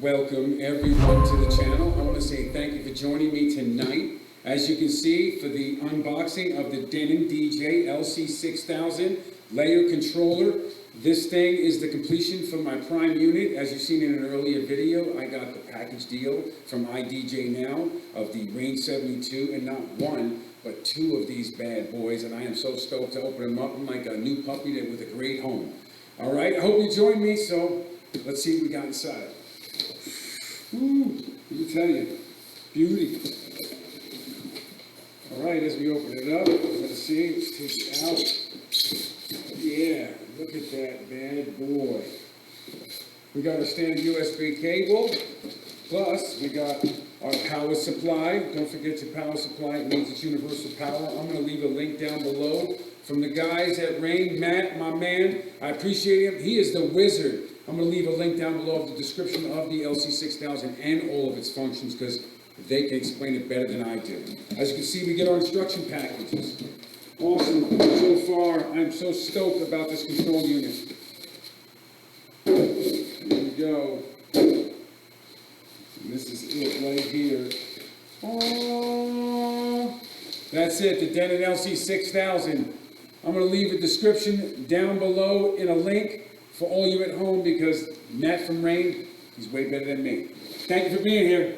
Welcome everyone to the channel. I want to say thank you for joining me tonight. As you can see, for the unboxing of the Denon DJ LC6000 layer controller. This thing is the completion for my prime unit. As you've seen in an earlier video, I got the package deal from iDJ Now of the Range 72, and not one, but two of these bad boys, and I am so stoked to open them up. I'm like a new puppy with a great home. All right, I hope you join me, so let's see what we got inside. Ooh, let me tell you, beauty. All right, as we open it up, let's see, let's take it out. Yeah, look at that bad boy. We got a standard USB cable, plus we got our power supply. Don't forget your power supply, it means it's universal power. I'm gonna leave a link down below from the guys at Rain. Matt, my man, I appreciate him. He is the wizard. I'm going to leave a link down below of the description of the LC6000 and all of its functions because they can explain it better than I do. As you can see, we get our instruction packages. Awesome. So far, I'm so stoked about this control unit. Here we go. And this is it right here. Oh, that's it, the Denon LC6000. I'm going to leave a description down below in a link for all you at home because Matt from Rain, he's way better than me. Thank you for being here.